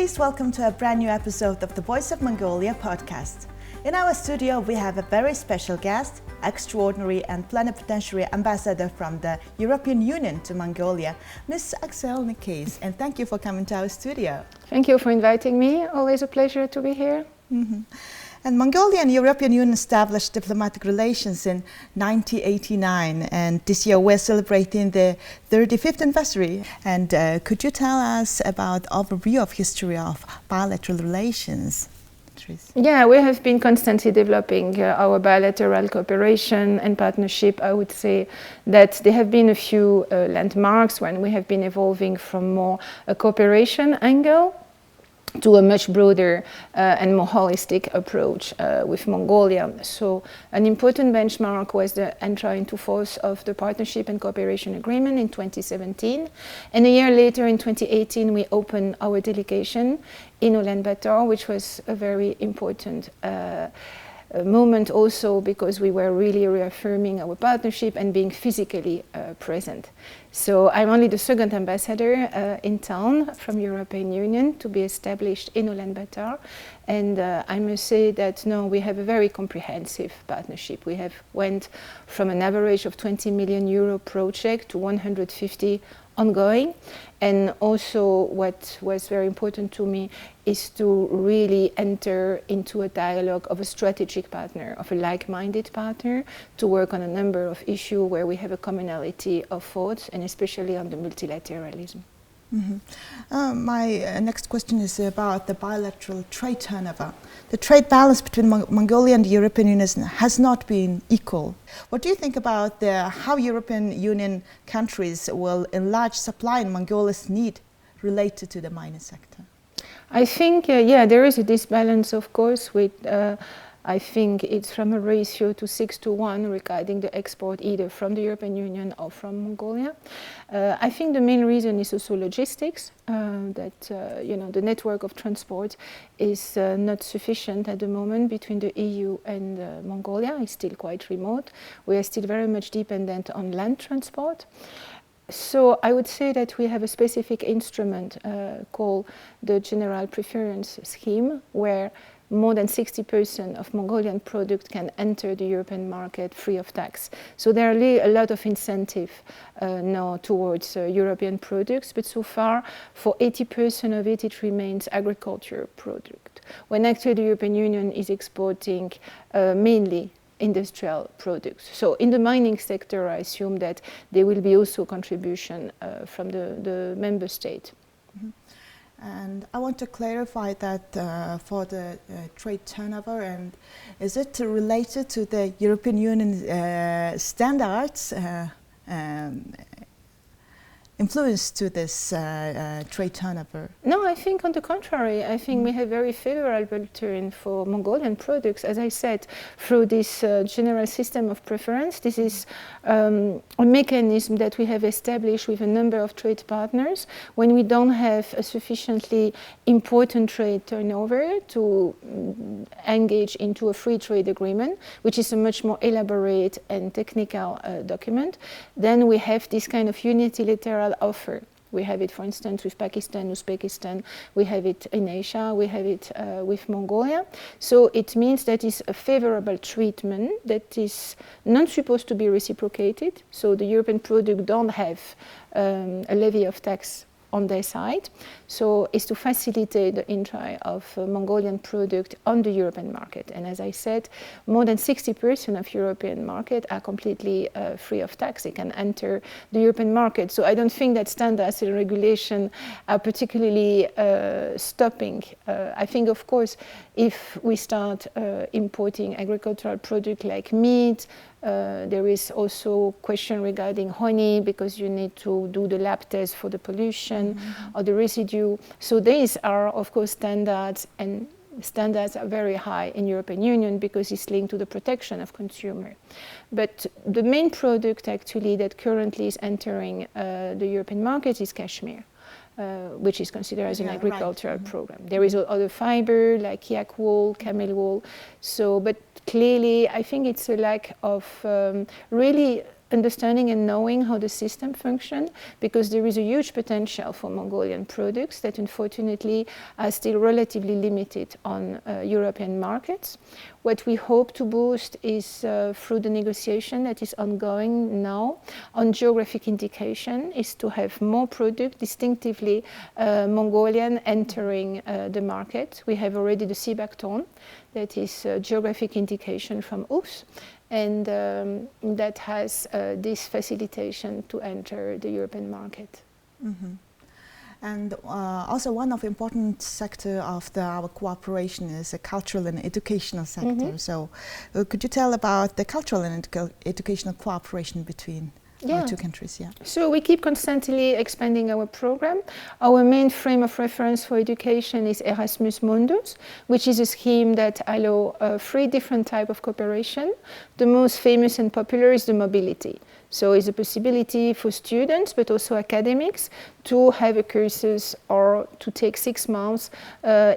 Please welcome to a brand new episode of the Voice of Mongolia podcast. In our studio, we have a very special guest, extraordinary and plenipotentiary ambassador from the European Union to Mongolia, Ms. Axelle Nicaise. And thank you for coming to our studio. Thank you for inviting me. Always a pleasure to be here. Mm-hmm. And Mongolia and European Union established diplomatic relations in 1989, and this year we're celebrating the 35th anniversary. And could you tell us about overview of history of bilateral relations? Yeah, we have been constantly developing our bilateral cooperation and partnership. I would say that there have been a few landmarks when we have been evolving from more a cooperation angle to a much broader and more holistic approach with Mongolia. So an important benchmark was the entry into force of the Partnership and Cooperation Agreement in 2017. And a year later, in 2018, we opened our delegation in Ulaanbaatar, which was a very important moment also because we were really reaffirming our partnership and being physically present. So I'm only the second ambassador in town from European Union to be established in Ulaanbaatar, and I must say that no, we have a very comprehensive partnership. We have went from an average of 20 million euro project to 150 ongoing, and also what was very important to me is to really enter into a dialogue of a strategic partner, of a like-minded partner, to work on a number of issues where we have a commonality of thoughts, and especially on the multilateralism. Mm-hmm. My next question is about the bilateral trade turnover. The trade balance between Mongolia and the European Union has not been equal. What do you think about how European Union countries will enlarge supply in Mongolia's need related to the mining sector? I think, there is a disbalance, of course, with I think it's from a ratio to 6-1 regarding the export either from the European Union or from Mongolia. I think the main reason is also logistics, that the network of transport is not sufficient at the moment between the EU and Mongolia. It's still quite remote. We are still very much dependent on land transport. So I would say that we have a specific instrument called the General Preference Scheme, where more than 60% of Mongolian product can enter the European market free of tax. So there are a lot of incentive now towards European products, but so far for 80% of it, it remains agriculture product, when actually the European Union is exporting mainly industrial products. So in the mining sector, I assume that there will be also contribution from the member state. Mm-hmm. And I want to clarify that for the trade turnover, and is it related to the European Union standards influence to this trade turnover? No, I think on the contrary. I think we have very favorable terms for Mongolian products. As I said, through this general system of preference, this is a mechanism that we have established with a number of trade partners when we don't have a sufficiently important trade turnover to engage into a free trade agreement, which is a much more elaborate and technical document. Then we have this kind of unilateral offer. We have it, for instance, with Pakistan, Uzbekistan. We have it in Asia. We have it with Mongolia. So it means that it's a favorable treatment that is not supposed to be reciprocated. So the European product don't have a levy of tax on their side. So it's to facilitate the entry of Mongolian product on the European market. And as I said, more than 60% of European market are completely free of tax. They can enter the European market. So I don't think that standards and regulation are particularly stopping. I think, of course, if we start importing agricultural products like meat, there is also question regarding honey, because you need to do the lab test for the pollution or the residue. So these are, of course, standards, and standards are very high in European Union because it's linked to the protection of consumer. But the main product actually that currently is entering the European market is cashmere. Which is considered as an agricultural program. There is other fiber like yak wool, camel wool. So, but clearly, I think it's a lack of really understanding and knowing how the system functions, because there is a huge potential for Mongolian products that unfortunately are still relatively limited on European markets. What we hope to boost is through the negotiation that is ongoing now on geographic indication, is to have more products distinctively Mongolian entering the market. We have already the Sibakton, that is geographic indication from OOS, and that has this facilitation to enter the European market. Mm-hmm. And also one of the important sector of our cooperation is the cultural and educational sector. Mm-hmm. So could you tell about the cultural and educational cooperation between our two countries? Yeah. So we keep constantly expanding our program. Our main frame of reference for education is Erasmus Mundus, which is a scheme that allows 3 different types of cooperation. The most famous and popular is the mobility. So it's a possibility for students, but also academics, to have a courses or to take 6 months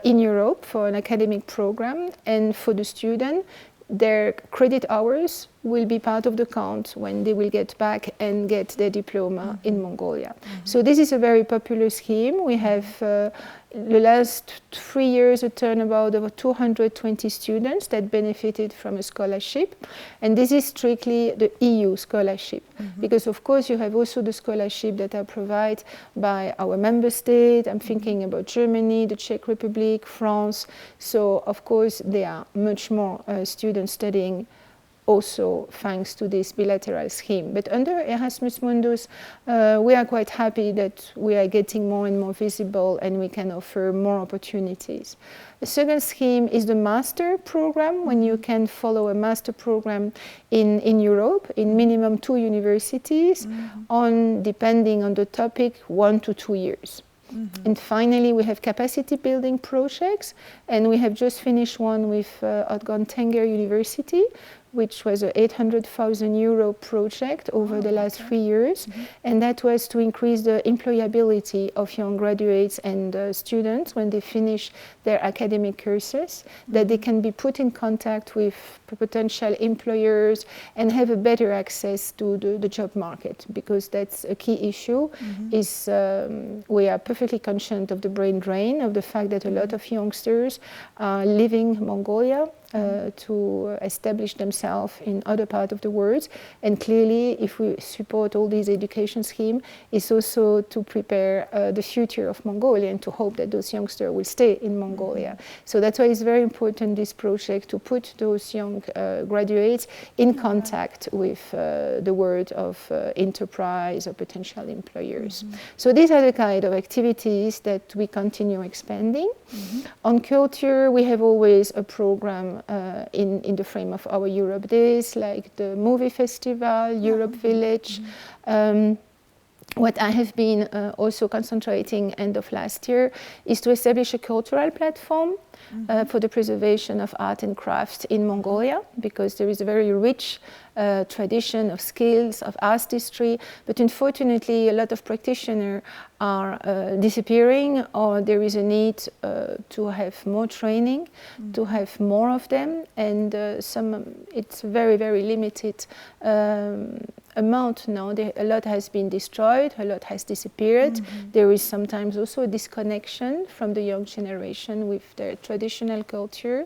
in Europe for an academic program. And for the student, their credit hours will be part of the count when they will get back and get their diploma in Mongolia. Mm-hmm. So this is a very popular scheme. We have the last 3 years a turnabout of 220 students that benefited from a scholarship, and this is strictly the EU scholarship, because of course you have also the scholarship that are provided by our member state. I'm thinking about Germany, the Czech Republic, France. So of course there are much more students studying also thanks to this bilateral scheme. But under Erasmus Mundus, we are quite happy that we are getting more and more visible and we can offer more opportunities. The second scheme is the master program, when you can follow a master program in Europe, in minimum 2 universities, on, depending on the topic, 1 to 2 years. Mm-hmm. And finally, we have capacity building projects, and we have just finished one with Odgon Tenger University, which was an 800,000 euro project over the last 3 years. Mm-hmm. And that was to increase the employability of young graduates and students when they finish their academic courses, that they can be put in contact with potential employers and have a better access to the job market, because that's a key issue. Is we are perfectly conscious of the brain drain, of the fact that a lot of youngsters are leaving Mongolia to establish themselves in other parts of the world. And clearly, if we support all these education schemes, it's also to prepare the future of Mongolia and to hope that those youngsters will stay in Mongolia. So that's why it's very important, this project, to put those young graduates in contact with the world of enterprise or potential employers. So these are the kind of activities that we continue expanding. On culture, we have always a program in the frame of our Europe Days, like the movie festival, Europe Village. What I have been also concentrating end of last year is to establish a cultural platform for the preservation of art and crafts in Mongolia, because there is a very rich tradition of skills, of artistry, but unfortunately a lot of practitioners are disappearing, or there is a need to have more training, to have more of them, and it's very, very limited amount now. A lot has been destroyed, a lot has disappeared. There is sometimes also a disconnection from the young generation with their traditional culture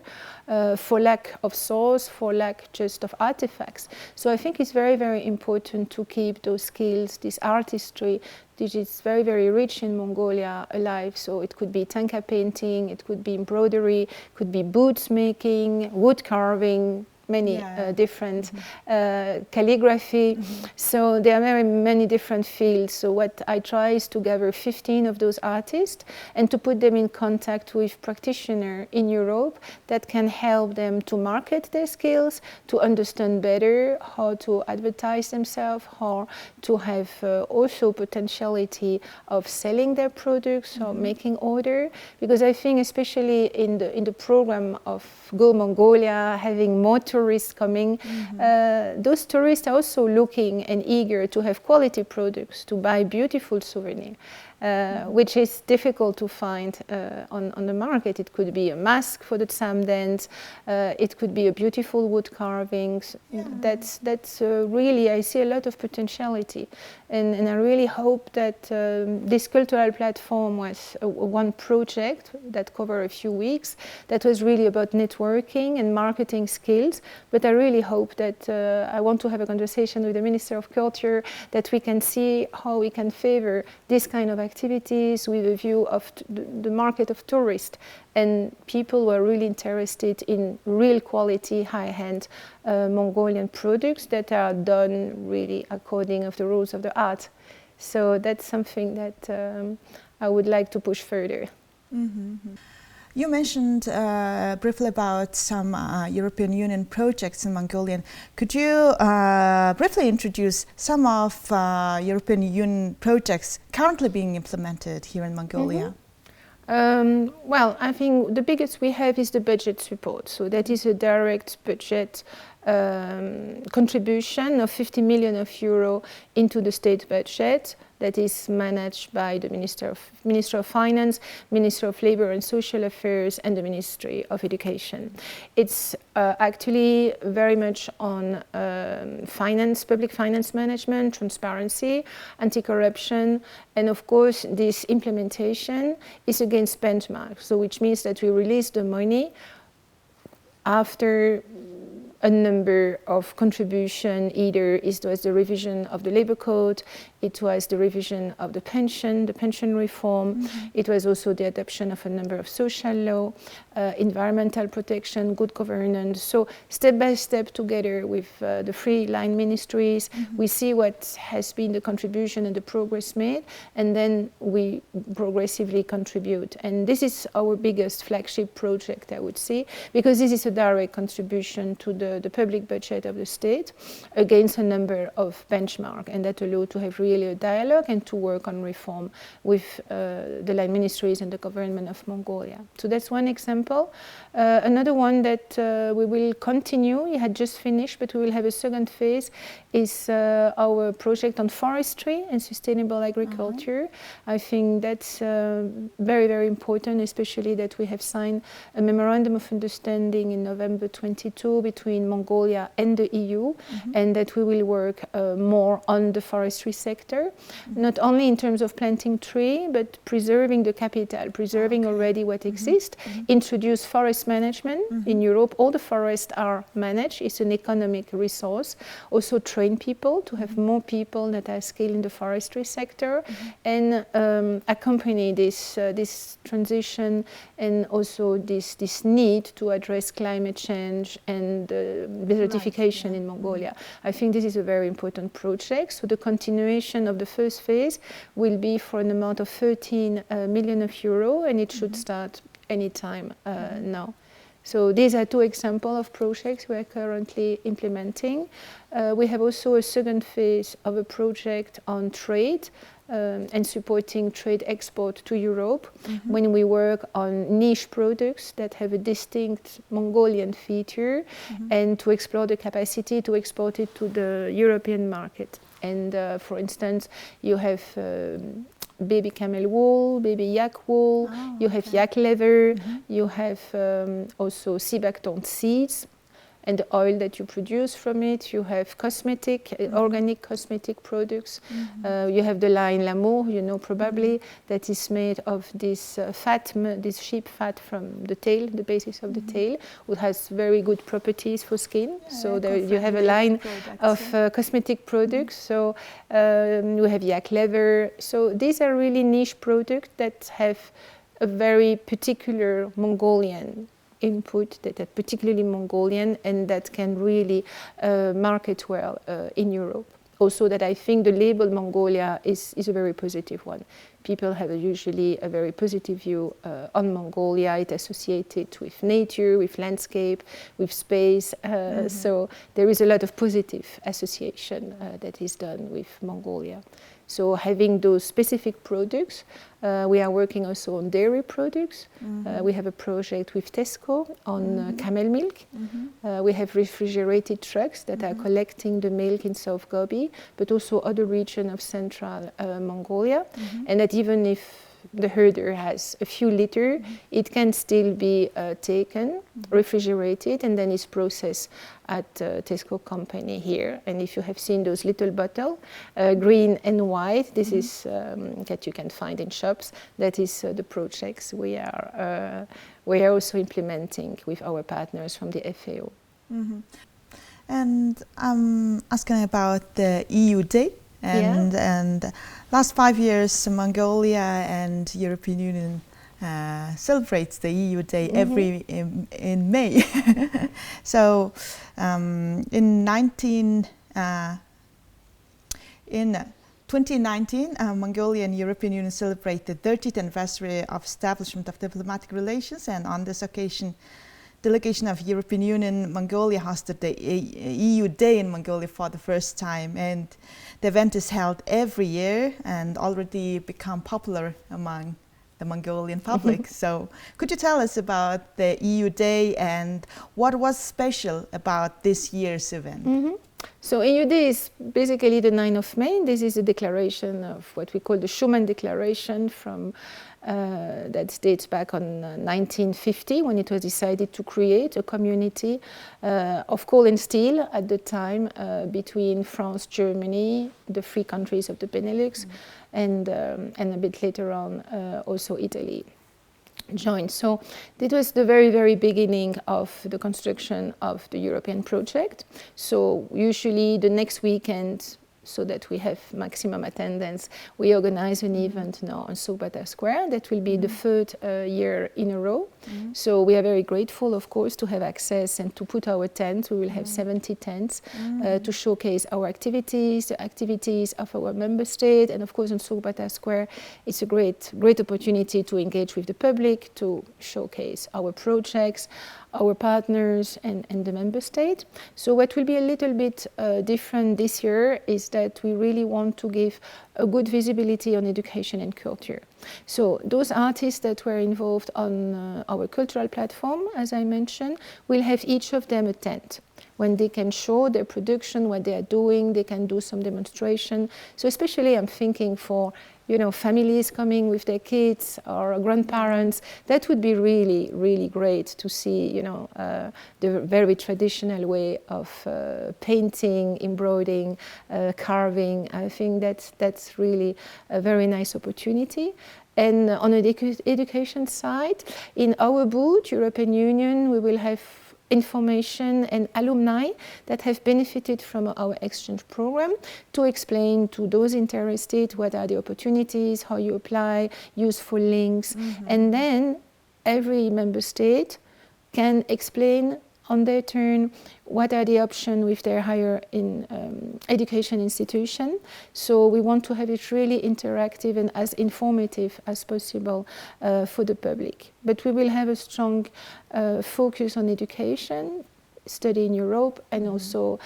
for lack of source, for lack just of artifacts. So I think it's very, very important to keep those skills, this artistry, which is very, very rich in Mongolia, alive. So it could be tanka painting, it could be embroidery, it could be boots making, wood carving, many different calligraphy. So there are very many different fields. So what I try is to gather 15 of those artists and to put them in contact with practitioners in Europe that can help them to market their skills, to understand better how to advertise themselves, how to have also potentiality of selling their products or making order. Because I think especially in the program of Go Mongolia, having more tourists coming, those tourists are also looking and eager to have quality products, to buy beautiful souvenirs. which is difficult to find on the market. It could be a mask for the tsam dance, it could be a beautiful wood carvings. That's really, I see a lot of potentiality, and I really hope that this cultural platform was one project that covered a few weeks, that was really about networking and marketing skills. But I really hope that I want to have a conversation with the Minister of Culture, that we can see how we can favor this kind of activities with a view of the market of tourists and people who are really interested in real quality, high-end Mongolian products that are done really according of the rules of the art. So that's something that I would like to push further. Mm-hmm. You mentioned briefly about some European Union projects in Mongolian. Could you briefly introduce some of European Union projects currently being implemented here in Mongolia? Well, I think the biggest we have is the budget support. So that is a direct budget contribution of 50 million euro into the state budget that is managed by the Minister of Finance, Minister of Labour and Social Affairs, and the Ministry of Education. It's actually very much on finance, public finance management, transparency, anti-corruption, and of course this implementation is against benchmarks, so which means that we release the money after a number of contribution. Either it was the revision of the labor code, it was the revision of the pension reform, it was also the adoption of a number of social law, environmental protection, good governance. So step by step together with the three line ministries, we see what has been the contribution and the progress made, and then we progressively contribute. And this is our biggest flagship project, I would say, because this is a direct contribution to the public budget of the state against a number of benchmarks, and that allows to have really a dialogue and to work on reform with the line ministries and the government of Mongolia. So that's one example. Another one that we will continue, it had just finished, but we will have a second phase, is our project on forestry and sustainable agriculture. I think that's very, very important, especially that we have signed a memorandum of understanding in November 22 between Mongolia and the EU, and that we will work more on the forestry sector, not only in terms of planting tree, but preserving the capital, preserving already what exists, introduce forest management. In Europe, all the forests are managed. It's an economic resource. Also train people to have more people that are skilled in the forestry sector, and accompany this transition and also this need to address climate change and desertification in Mongolia. I think this is a very important project. So the continuation of the first phase will be for an amount of 13 million euro, and it should start anytime now. So these are two examples of projects we are currently implementing. We have also a second phase of a project on trade and supporting trade export to Europe, when we work on niche products that have a distinct Mongolian feature, and to explore the capacity to export it to the European market. And for instance, you have baby camel wool, baby yak wool, you have yak leather, you have also sea buckthorn seeds, and the oil that you produce from it. You have cosmetic, organic cosmetic products. You have the line L'amour, you know probably, that is made of this fat, this sheep fat from the tail, the basis of the tail, which has very good properties for skin. So there you have a line of cosmetic products. So you have yak leather. So these are really niche products that have a very particular Mongolian input, that are particularly Mongolian, and that can really market well in Europe. Also, that I think the label Mongolia is a very positive one. People have usually a very positive view on Mongolia. It's associated with nature, with landscape, with space. So there is a lot of positive association that is done with Mongolia. So having those specific products, we are working also on dairy products. We have a project with Tesco on camel milk. We have refrigerated trucks that are collecting the milk in South Gobi, but also other regions of central Mongolia. And that even if the herder has a few liters, it can still be taken, refrigerated, and then is processed at Tesco company here. And if you have seen those little bottles, green and white, this is that you can find in shops. That is the projects we are also implementing with our partners from the FAO. And I'm asking about the EU Day. And last 5 years, Mongolia and European Union celebrates the EU Day every in May. So in 2019, Mongolia and European Union celebrate the 30th anniversary of establishment of diplomatic relations, and on this occasion, delegation of European Union Mongolia hosted the EU Day in Mongolia for the first time, and the event is held every year and already become popular among the Mongolian public. So could you tell us about the EU Day and what was special about this year's event? So EU Day is basically the 9th of May. This is a declaration of what we call the Schuman Declaration from that dates back on 1950, when it was decided to create a community of coal and steel at the time between France, Germany, the three countries of the Benelux, and a bit later on also Italy joined. So it was the very, very beginning of the construction of the European project. So usually the next weekend, so that we have maximum attendance, we organize an event now on Sobata Square. That will be the third year in a row. So we are very grateful, of course, to have access and to put our tents. We will have 70 tents to showcase our activities, the activities of our member state. And of course, on Sobata Square, it's a great opportunity to engage with the public, to showcase our projects, our partners and the member state. So what will be a little bit different this year is that we really want to give a good visibility on education and culture. So those artists that were involved on our cultural platform, as I mentioned, will have each of them a tent when they can show their production, what they are doing, they can do some demonstration. So especially I'm thinking for families coming with their kids or grandparents, that would be really, really great to see, the very traditional way of painting, embroidering, carving. I think that's really a very nice opportunity. And on the education side, in our booth, European Union, we will have information and alumni that have benefited from our exchange program to explain to those interested what are the opportunities, how you apply, useful links, and then every member state can explain on their turn what are the options with their higher education institution. So we want to have it really interactive and as informative as possible for the public. But we will have a strong focus on education, study in Europe, and also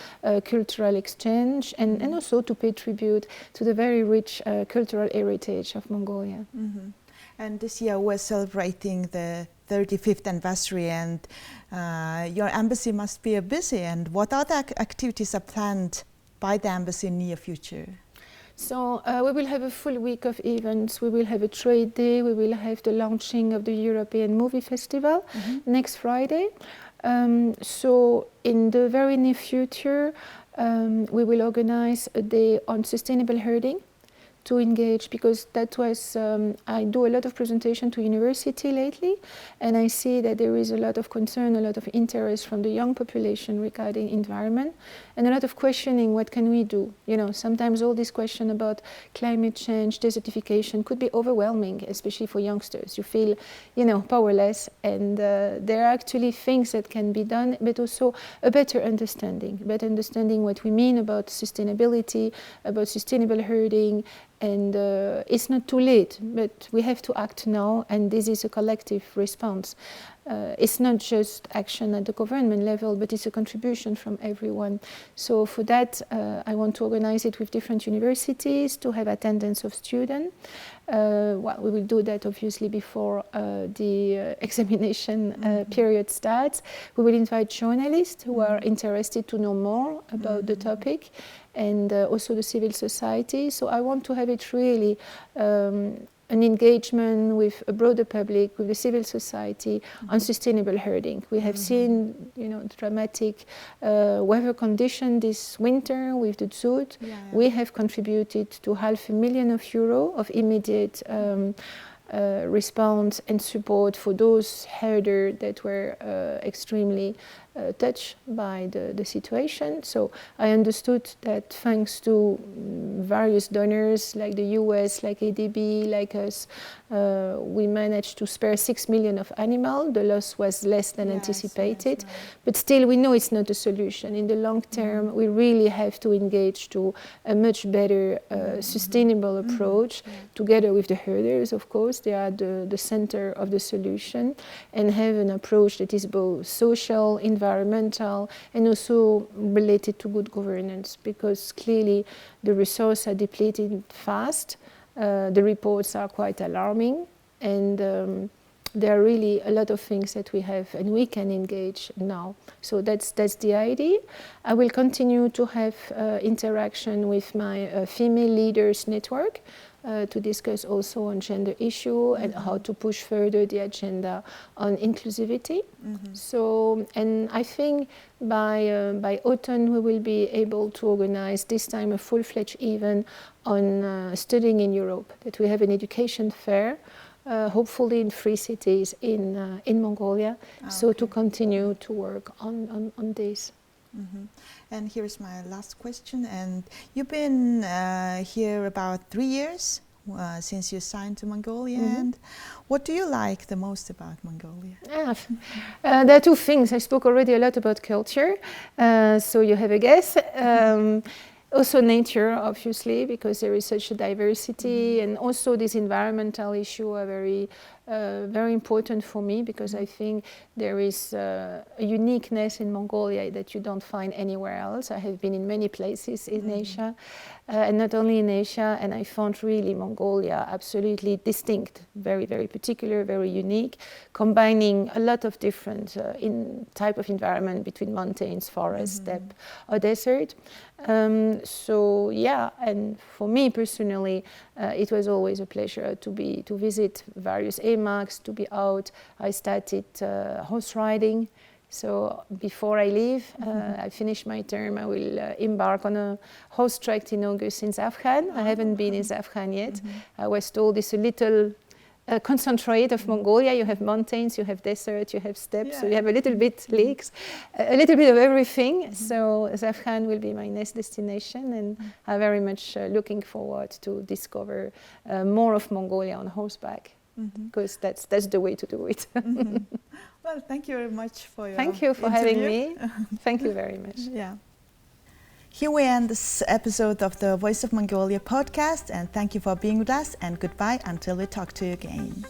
cultural exchange, and also to pay tribute to the very rich cultural heritage of Mongolia. And this year we're celebrating the 35th anniversary, and your embassy must be busy. And what other activities are planned by the embassy in the near future? So we will have a full week of events. We will have a trade day. We will have the launching of the European Movie Festival next Friday. So in the very near future, we will organize a day on sustainable herding to engage, because that was, I do a lot of presentation to university lately, and I see that there is a lot of concern, a lot of interest from the young population regarding environment, and a lot of questioning, what can we do? Sometimes all this question about climate change, desertification could be overwhelming, especially for youngsters. You feel, powerless, and there are actually things that can be done, but also a better understanding what we mean about sustainability, about sustainable herding. And it's not too late, but we have to act now, and this is a collective response. It's not just action at the government level, but it's a contribution from everyone. So for that, I want to organize it with different universities to have attendance of students. We will do that obviously before the examination period starts. We will invite journalists who are interested to know more about the topic, and also the civil society. So I want to have it really an engagement with a broader public, with the civil society on sustainable herding. We have seen, dramatic weather conditions this winter with the drought. We have contributed to €500,000 of immediate response and support for those herders that were extremely touched by the situation. So I understood that thanks to various donors like the US, like ADB, like us, we managed to spare 6 million of animals. The loss was less than anticipated, but still we know it's not a solution. In the long term, we really have to engage to a much better sustainable approach together with the herders, of course. They are the center of the solution, and have an approach that is both social, environmental, and also related to good governance, because clearly the resources are depleted fast. The reports are quite alarming, and there are really a lot of things that we have and we can engage now. So that's the idea. I will continue to have interaction with my female leaders network to discuss also on gender issue and how to push further the agenda on inclusivity. So, and I think by autumn we will be able to organize this time a full-fledged event on studying in Europe, that we have an education fair, hopefully in 3 cities in Mongolia, to continue to work on this. And here's my last question. And you've been here about 3 years since you signed to Mongolia. And what do you like the most about Mongolia? There are 2 things. I spoke already a lot about culture, so you have a guess. Also nature, obviously, because there is such a diversity, and also these environmental issues are very important for me, because I think there is a uniqueness in Mongolia that you don't find anywhere else. I have been in many places in Asia, and not only in Asia, and I found really Mongolia absolutely distinct, very, very particular, very unique, combining a lot of different type of environment between mountains, forest, steppe, or desert. So yeah, and for me personally, it was always a pleasure to visit various AMACs, to be out. I started horse riding. So before I leave, I finish my term, I will embark on a horse trek in August in Zafgan. I haven't been in Zafgan yet. I was told it's a little concentrate of Mongolia. You have mountains, you have desert, you have steppes, so you have a little bit lakes, a little bit of everything. So Zafgan will be my next destination, and I'm very much looking forward to discover more of Mongolia on horseback, because that's the way to do it. Well, thank you very much for your Thank you for having me. Thank you very much. Here we end this episode of the Voice of Mongolia podcast, and thank you for being with us, and goodbye until we talk to you again.